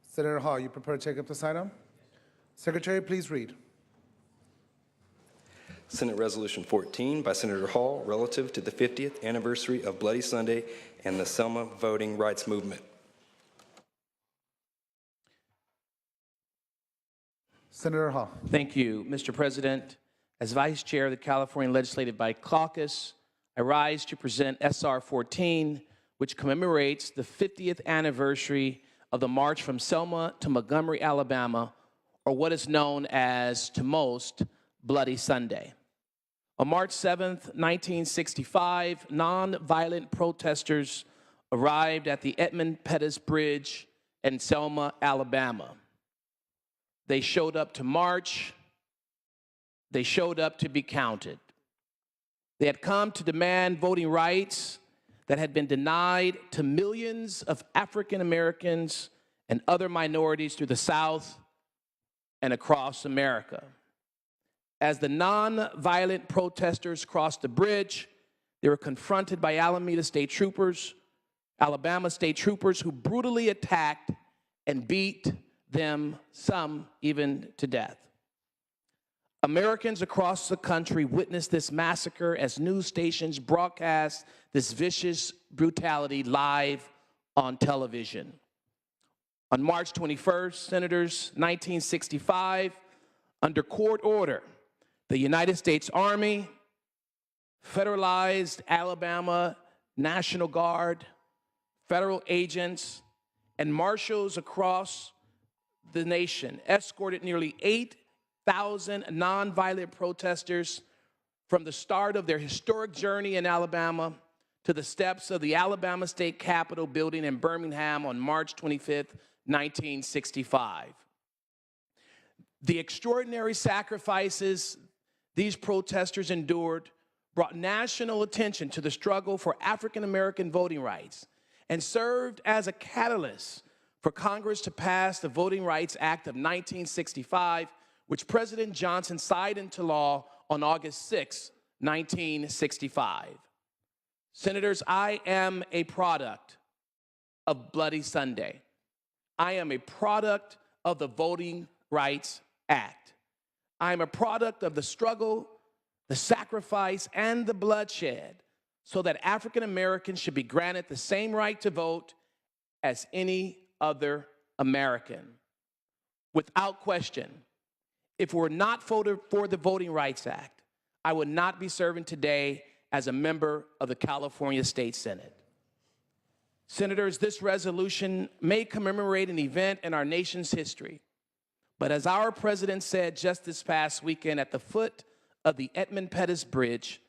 Senator Hall, you prepared to take up this item? Secretary, please read. Senate Resolution 14 by Senator Hall relative to the 50th anniversary of Bloody Sunday and the Selma voting rights movement. Senator Hall. Thank you, Mr. President. As Vice Chair of the California Legislative Body Caucus, I rise to present SR 14, which commemorates the 50th anniversary of the March from Selma to Montgomery, Alabama, or what is known as, to most, Bloody Sunday. On March 7th, 1965, nonviolent protesters arrived at the Edmund Pettus Bridge in Selma, Alabama. They showed up to march. They showed up to be counted. They had come to demand voting rights that had been denied to millions of African Americans and other minorities through the South and across America. As the nonviolent protesters crossed the bridge, they were confronted by Alabama State Troopers who brutally attacked and beat them, some even to death. Americans across the country witnessed this massacre as news stations broadcast this vicious brutality live on television. On March 21st, Senators, 1965, under court order, the United States Army, federalized Alabama National Guard, federal agents, and marshals across the nation escorted nearly 8,000 nonviolent protesters from the start of their historic journey in Alabama to the steps of the Alabama State Capitol building in Birmingham on March 25th, 1965. The extraordinary sacrifices these protesters endured brought national attention to the struggle for African American voting rights and served as a catalyst for Congress to pass the Voting Rights Act of 1965, which President Johnson signed into law on August 6, 1965. Senators, I am a product of Bloody Sunday. I am a product of the Voting Rights Act. I am a product of the struggle, the sacrifice, and the bloodshed so that African Americans should be granted the same right to vote as any other American. Without question, if we're not voted for the Voting Rights Act, I would not be serving today as a member of the California State Senate. Senators, this resolution may commemorate an event in our nation's history, but as our president said just this past weekend at the foot of the Edmund Pettus Bridge,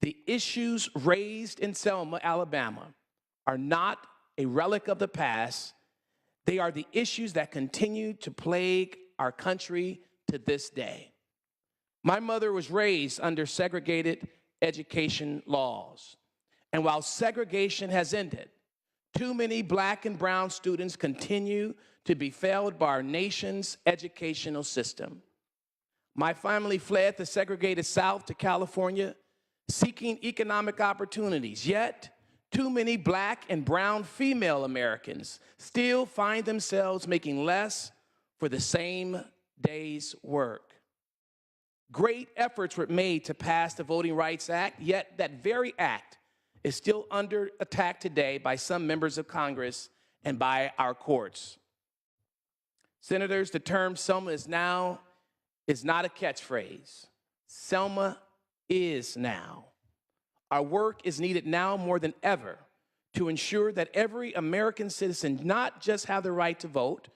the issues raised in Selma, Alabama are not a relic of the past. They are the issues that continue to plague our country to this day. My mother was raised under segregated education laws. And while segregation has ended, too many black and brown students continue to be failed by our nation's educational system. My family fled the segregated South to California seeking economic opportunities, yet too many black and brown female Americans still find themselves making less for the same day's work. Great efforts were made to pass the Voting Rights Act, yet that very act is still under attack today by some members of Congress and by our courts. Senators, the term Selma is now is not a catchphrase. Selma is now. Our work is needed now more than ever to ensure that every American citizen not just have the right to vote,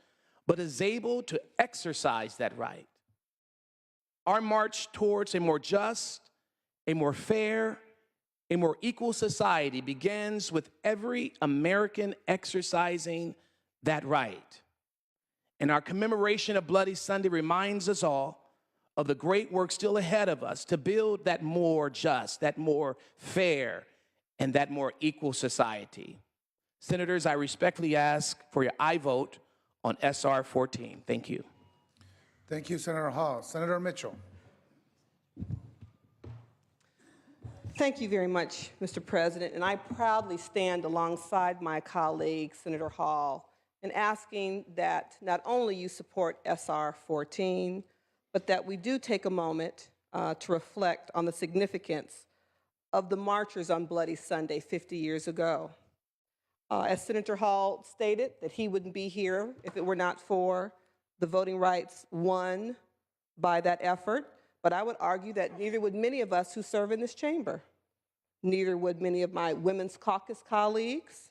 but is able to exercise that right. Our march towards a more just, a more fair, a more equal society begins with every American exercising that right. And our commemoration of Bloody Sunday reminds us all of the great work still ahead of us to build that more just, that more fair, and that more equal society. Senators, I respectfully ask for your aye vote on SR 14. Thank you. Thank you, Senator Hall. Senator Mitchell. Thank you very much, Mr. President, and I proudly stand alongside my colleague, Senator Hall, in asking that not only you support SR 14, but that we do take a moment to reflect on the significance of the marchers on Bloody Sunday 50 years ago. As Senator Hall stated, that he wouldn't be here if it were not for the voting rights won by that effort, but I would argue that neither would many of us who serve in this chamber. Neither would many of my Women's Caucus colleagues.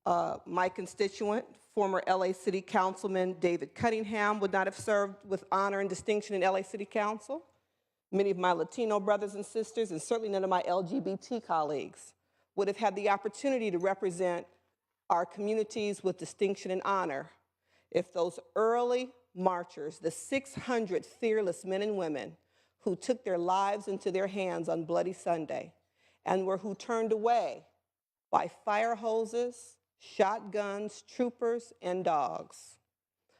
My constituent, former LA City Councilman David Cunningham, would not have served with honor and distinction in LA City Council. Many of my Latino brothers and sisters, and certainly none of my LGBT colleagues, would have had the opportunity to represent our communities with distinction and honor if those early marchers, the 600 fearless men and women who took their lives into their hands on Bloody Sunday and who turned away by fire hoses, shotguns, troopers, and dogs.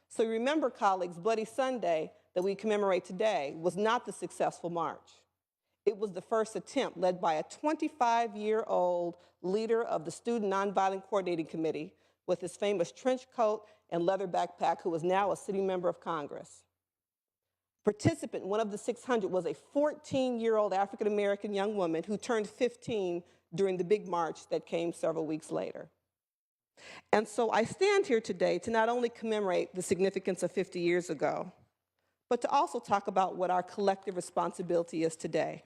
So remember, colleagues, Bloody Sunday that we commemorate today was not the successful march. It was the first attempt led by a 25-year-old leader of the Student Nonviolent Coordinating Committee with his famous trench coat and leather backpack, who is now a sitting member of Congress. Participant, one of the 600, was a 14-year-old African-American young woman who turned 15 during the big march that came several weeks later. And so I stand here today to not only commemorate the significance of 50 years ago, but to also talk about what our collective responsibility is today.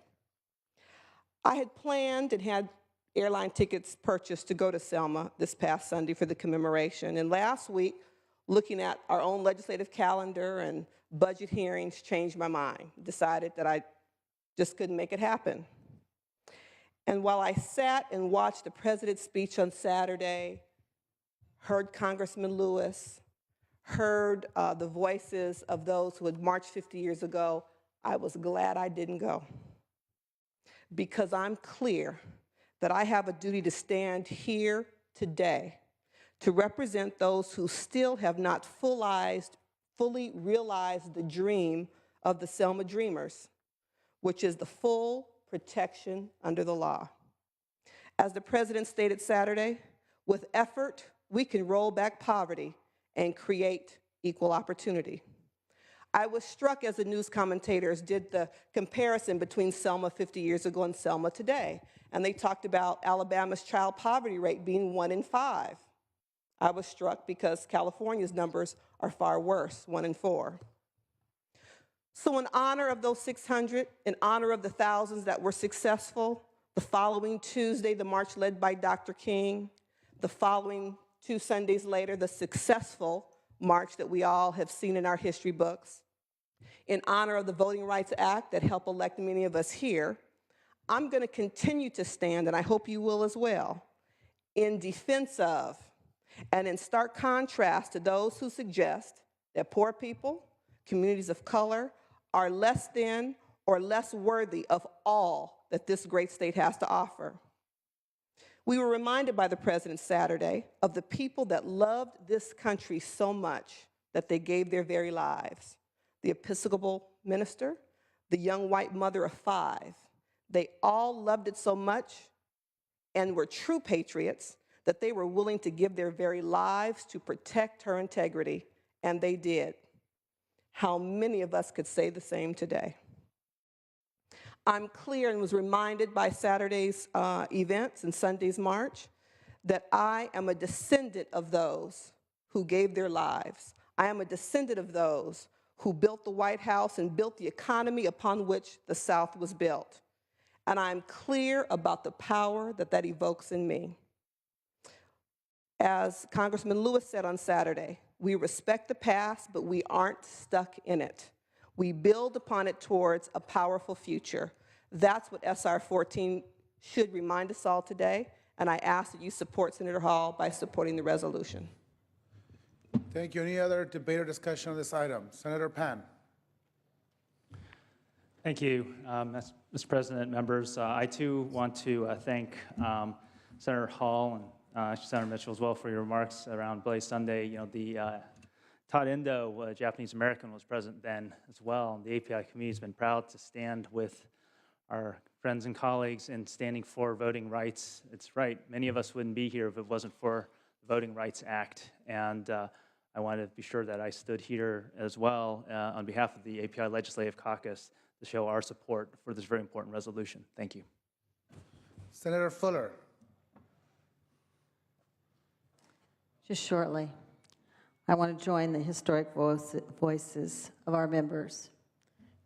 I had planned and had airline tickets purchased to go to Selma this past Sunday for the commemoration. And last week, looking at our own legislative calendar and budget hearings, changed my mind, decided that I just couldn't make it happen. And while I sat and watched the president's speech on Saturday, heard Congressman Lewis, heard the voices of those who had marched 50 years ago, I was glad I didn't go. Because I'm clear that I have a duty to stand here today to represent those who still have not fully realized the dream of the Selma Dreamers, which is the full protection under the law. As the president stated Saturday, with effort, we can roll back poverty and create equal opportunity. I was struck as the news commentators did the comparison between Selma 50 years ago and Selma today, and they talked about Alabama's child poverty rate being 1 in 5. I was struck because California's numbers are far worse, 1 in 4. So in honor of those 600, in honor of the thousands that were successful, the following Tuesday, the march led by Dr. King, the following 2 Sundays later, the successful march that we all have seen in our history books, in honor of the Voting Rights Act that helped elect many of us here, I'm going to continue to stand, and I hope you will as well, in defense of and in stark contrast to those who suggest that poor people, communities of color, are less than or less worthy of all that this great state has to offer. We were reminded by the president Saturday of the people that loved this country so much that they gave their very lives. The Episcopal minister, the young white mother of 5, they all loved it so much and were true patriots that they were willing to give their very lives to protect her integrity, and they did. How many of us could say the same today? I'm clear and was reminded by Saturday's events and Sunday's march that I am a descendant of those who gave their lives. I am a descendant of those who built the White House and built the economy upon which the South was built. And I'm clear about the power that that evokes in me. As Congressman Lewis said on Saturday, we respect the past, but we aren't stuck in it. We build upon it towards a powerful future. That's what SR 14 should remind us all today, and I ask that you support Senator Hall by supporting the resolution. Thank you. Any other debate or discussion on this item? Senator Pan. Thank you, Mr. President, members. I too want to thank Senator Hall and Senator Mitchell as well for your remarks around Bloody Sunday. You know, Todd Endo, a Japanese American, was present then as well. The API community has been proud to stand with our friends and colleagues in standing for voting rights. It's right, many of us wouldn't be here if it wasn't for Voting Rights Act. And I want to be sure that I stood here as well on behalf of the API Legislative Caucus to show our support for this very important resolution. Thank you. Senator Fuller. Just shortly, I want to join the historic voices of our members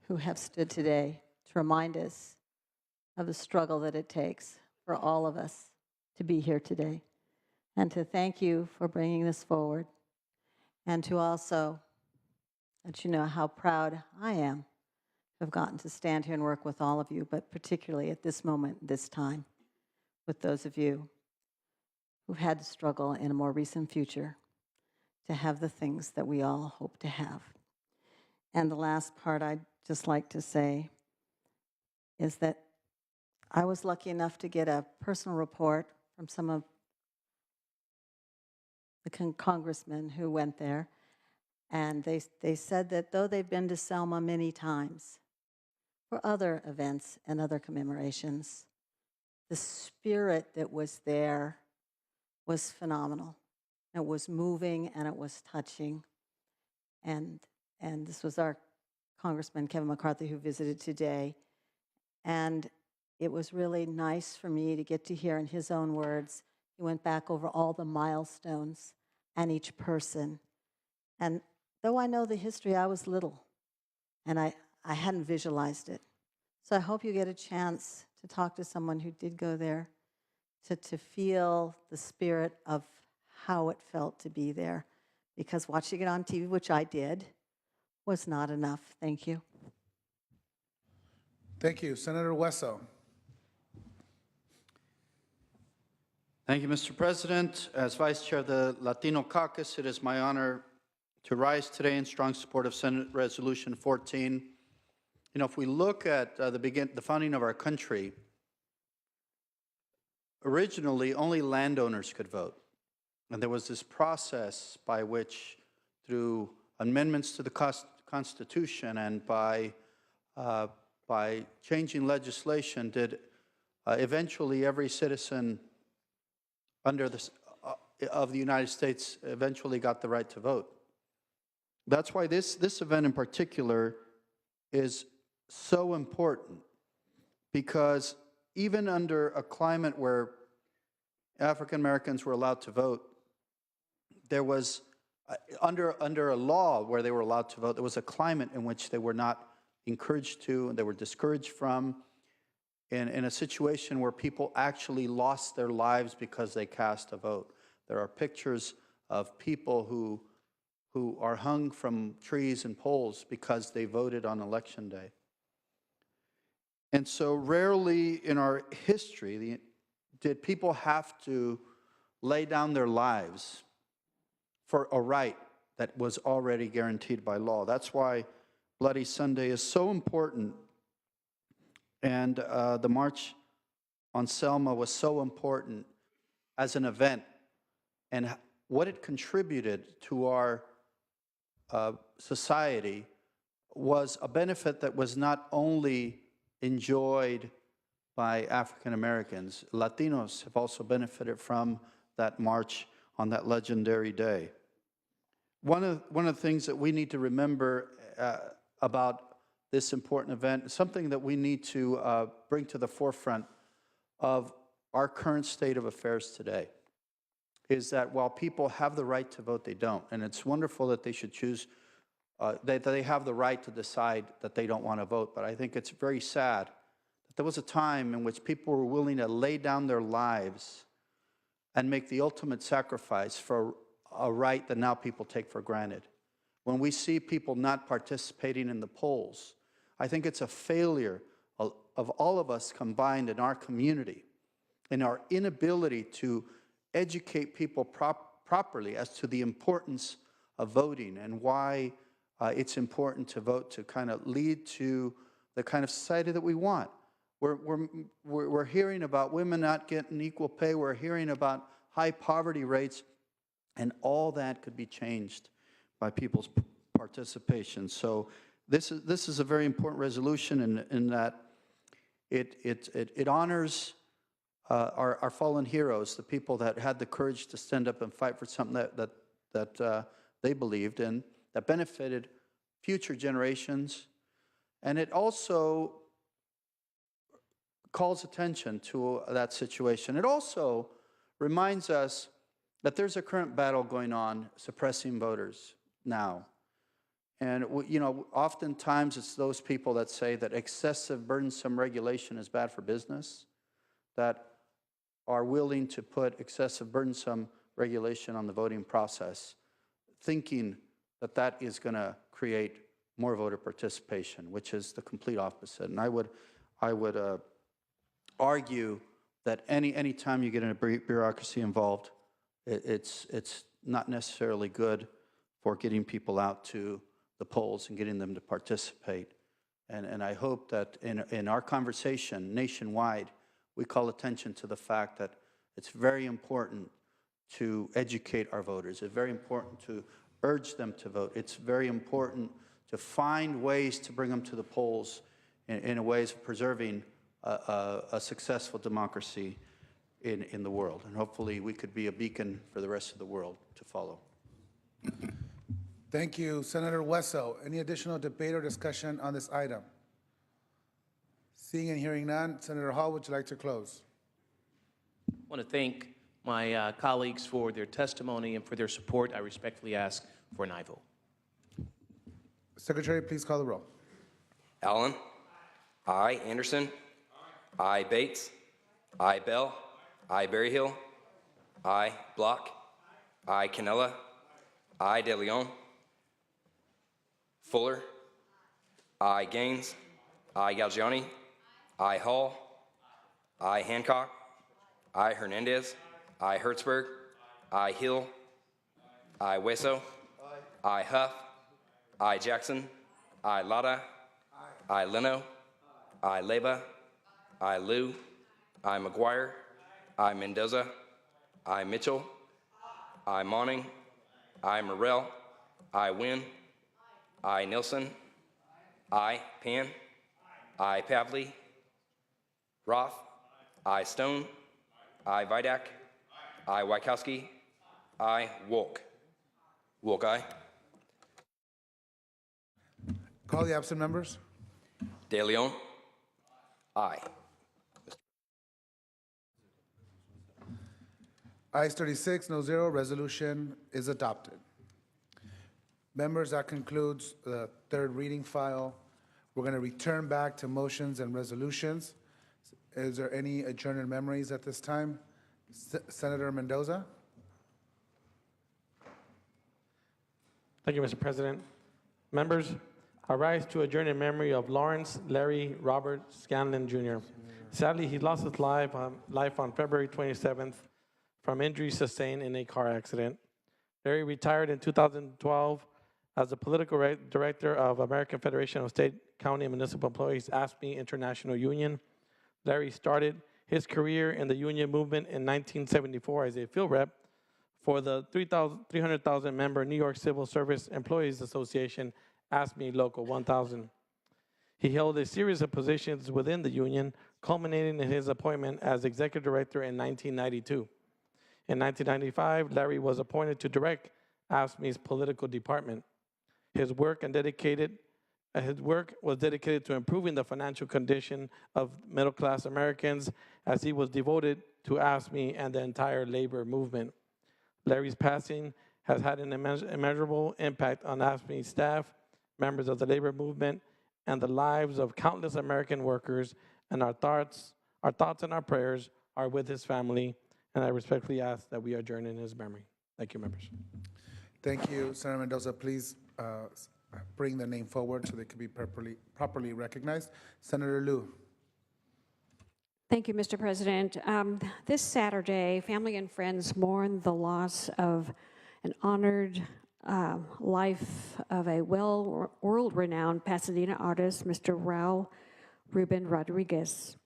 who have stood today to remind us of the struggle that it takes for all of us to be here today, and to thank you for bringing this forward, and to also let you know how proud I am to have gotten to stand here and work with all of you, but particularly at this moment, this time, with those of you who've had to struggle in a more recent future to have the things that we all hope to have. And the last part I'd just like to say is that I was lucky enough to get a personal report from some of the congressmen who went there, and they said that though they've been to Selma many times for other events and other commemorations, the spirit that was there was phenomenal. It was moving and it was touching. And this was our Congressman Kevin McCarthy who visited today. And it was really nice for me to get to hear in his own words. He went back over all the milestones and each person. And though I know the history, I was little and I hadn't visualized it. So I hope you get a chance to talk to someone who did go there, to feel the spirit of how it felt to be there. Because watching it on TV, which I did, was not enough. Thank you. Thank you. Senator Wesso. Thank you, Mr. President. As Vice Chair of the Latino Caucus, it is my honor to rise today in strong support of Senate Resolution 14. You know, if we look at the founding of our country, originally only landowners could vote. And there was this process by which, through amendments to the Constitution and by changing legislation, did eventually every citizen of the United States eventually got the right to vote. That's why this event in particular is so important, because even under a climate where African Americans were allowed to vote, there was, under a law where they were allowed to vote, there was a climate in which they were not encouraged to, and they were discouraged from, in a situation where people actually lost their lives because they cast a vote. There are pictures of people who are hung from trees and poles because they voted on Election Day. And so rarely in our history did people have to lay down their lives for a right that was already guaranteed by law. That's why Bloody Sunday is so important. And the March on Selma was so important as an event, and what it contributed to our society was a benefit that was not only enjoyed by African Americans. Latinos have also benefited from that march on that legendary day. One of the things that we need to remember about this important event, something that we need to bring to the forefront of our current state of affairs today, is that while people have the right to vote, they don't. And it's wonderful that they should choose, that they have the right to decide that they don't want to vote. But I think it's very sad that there was a time in which people were willing to lay down their lives and make the ultimate sacrifice for a right that now people take for granted. When we see people not participating in the polls, I think it's a failure of all of us combined in our community, in our inability to educate people properly as to the importance of voting and why it's important to vote to kind of lead to the kind of society that we want. We're hearing about women not getting equal pay. We're hearing about high poverty rates, and all that could be changed by people's participation. So this is a very important resolution in that it honors our fallen heroes, the people that had the courage to stand up and fight for something that they believed in, that benefited future generations. And it also calls attention to that situation. It also reminds us that there's a current battle going on suppressing voters now. And, you know, oftentimes it's those people that say that excessive burdensome regulation is bad for business, that are willing to put excessive burdensome regulation on the voting process, thinking that that is going to create more voter participation, which is the complete opposite. And I would argue that any time you get in a bureaucracy involved, it's not necessarily good for getting people out to the polls and getting them to participate. And I hope that in our conversation nationwide, we call attention to the fact that it's very important to educate our voters. It's very important to urge them to vote. It's very important to find ways to bring them to the polls in a ways of preserving a successful democracy in the world. And hopefully we could be a beacon for the rest of the world to follow. Thank you, Senator Wesso. Any additional debate or discussion on this item? Seeing and hearing none, Senator Hall, would you like to close? I want to thank my colleagues for their testimony and for their support. I respectfully ask for an aye vote. Secretary, please call the roll. Allen. Aye. Anderson. Aye. Bates. Aye. Bell. Aye. Berryhill. Aye. Block. Aye. Canella. Aye. De Leon. Fuller. Aye. Gaines. Aye. Galgiani. Aye. Hall. Aye. Hancock. Aye. Hernandez. Aye. Hertzberg. Aye. Hill. Aye. Wesso. Aye. Huff. Aye. Jackson. Aye. Lada. Aye. Leno. Aye. Leyva. Aye. Liu. Aye. McGuire. Aye. Mendoza. Aye. Mitchell. Aye. Monning. Aye. Morrell. Aye. Wynn. Aye. Nilsson. Aye. Pan. Aye. Pavley. Roth. Aye. Stone. Aye. Vidak. Aye. Wykowski. Aye. Wolk. Wolk, aye. Call the absent members. De Leon. Aye. Ayes 36, no zero. Resolution is adopted. Members, that concludes the third reading file. We're going to return back to motions and resolutions. Is there any adjourned memories at this time? Senator Mendoza? Thank you, Mr. President. Members, I rise to adjourn in memory of Lawrence Larry Robert Scanlon, Jr. Sadly, he lost his life on February 27th from injuries sustained in a car accident. Larry retired in 2012 as the political director of American Federation of State, County, and Municipal Employees, AFSCME International Union. Larry started his career in the union movement in 1974 as a field rep for the 300,000 member New York Civil Service Employees Association, AFSCME Local 1000. He held a series of positions within the union, culminating in his appointment as executive director in 1992. In 1995, Larry was appointed to direct AFSCME's political department. His work was dedicated to improving the financial condition of middle-class Americans, as he was devoted to AFSCME and the entire labor movement. Larry's passing has had an immeasurable impact on AFSCME staff, members of the labor movement, and the lives of countless American workers, and our thoughts and our prayers are with his family, and I respectfully ask that we adjourn in his memory. Thank you, members. Thank you, Senator Mendoza. Please bring the name forward so they can be properly recognized. Senator Liu. Thank you, Mr. President. This Saturday, family and friends mourn the loss of an honored life of a world-renowned Pasadena artist, Mr. Raul Ruben Rodriguez.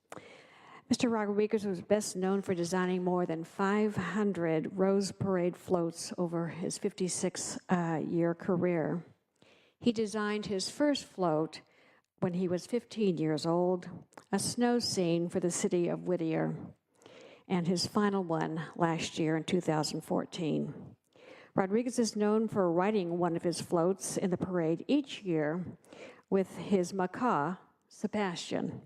Mr. Rodriguez was best known for designing more than 500 Rose Parade floats over his 56-year career. He designed his first float when he was 15 years old, a snow scene for the city of Whittier. and his final one last year in 2014. Rodriguez is known for riding one of his floats in the parade each year with his macaw, Sebastian.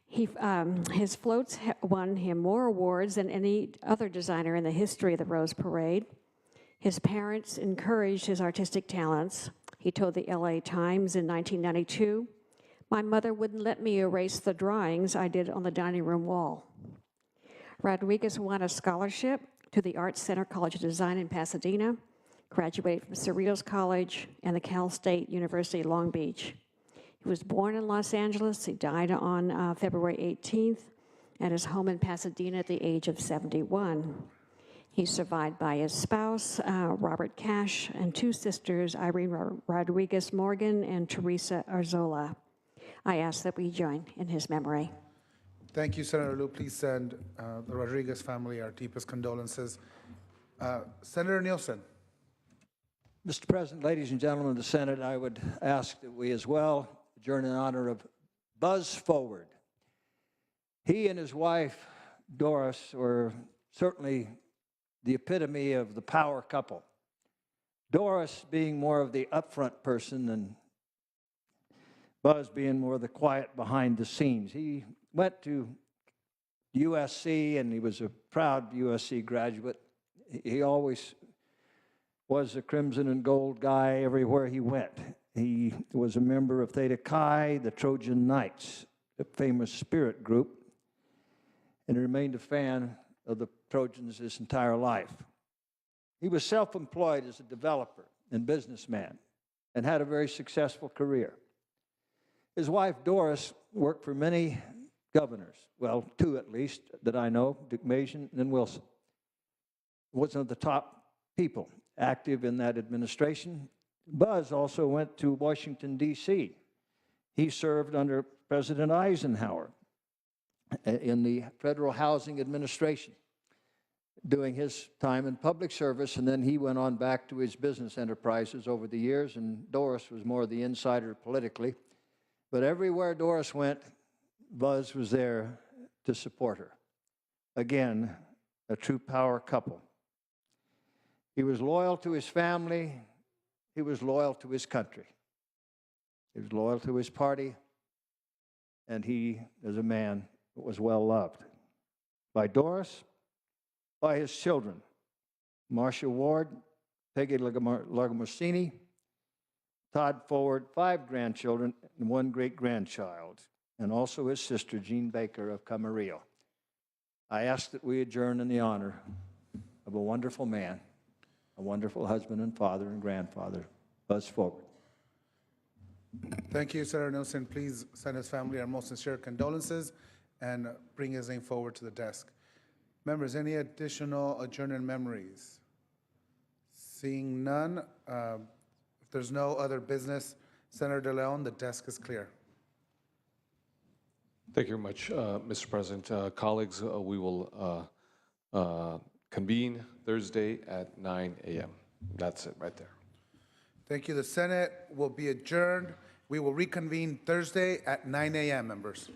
His floats won him more awards than any other designer in the history of the Rose Parade. His parents encouraged his artistic talents. He told the LA Times in 1992, "My mother wouldn't let me erase the drawings I did on the dining room wall." Rodriguez won a scholarship to the Art Center College of Design in Pasadena, graduated from Cerritos College and the Cal State University Long Beach. He was born in Los Angeles. He died on February 18th at his home in Pasadena at the age of 71. He's survived by his spouse, Robert Cash, and two sisters, Irene Rodriguez Morgan and Teresa Arzola. I ask that we join in his memory. Thank you, Senator Liu. Please send the Rodriguez family our deepest condolences. Senator Nielsen. Mr. President, ladies and gentlemen of the Senate, I would ask that we as well adjourn in honor of Buzz Forward. He and his wife, Doris, were certainly the epitome of the power couple. Doris being more of the upfront person and Buzz being more the quiet behind the scenes. He went to USC and he was a proud USC graduate. He always was a crimson and gold guy everywhere he went. He was a member of Theta Chi, the Trojan Knights, a famous spirit group, and he remained a fan of the Trojans his entire life. He was self-employed as a developer and businessman and had a very successful career. His wife, Doris, worked for many governors, well, two at least that I know, Dick Mason and Wilson. Was one of the top people active in that administration. Buzz also went to Washington, D.C. He served under President Eisenhower in the Federal Housing Administration, doing his time in public service, and then he went on back to his business enterprises over the years, and Doris was more the insider politically. But everywhere Doris went, Buzz was there to support her. Again, a true power couple. He was loyal to his family. He was loyal to his country. He was loyal to his party. And he, as a man, was well loved by Doris, by his children, Marcia Ward, Peggy Lagomarsini, Todd Forward, 5 grandchildren, and 1 great-grandchild, and also his sister, Jean Baker of Camarillo. I ask that we adjourn in the honor of a wonderful man, a wonderful husband and father and grandfather, Buzz Forward. Thank you, Senator Nielsen. Please send his family our most sincere condolences and bring his name forward to the desk. Members, any additional adjournment memories? Seeing none, if there's no other business, Senator De Leon, the desk is clear. Thank you very much, Mr. President. Colleagues, we will convene Thursday at 9 a.m. That's it right there. Thank you. The Senate will be adjourned. We will reconvene Thursday at 9 a.m., members.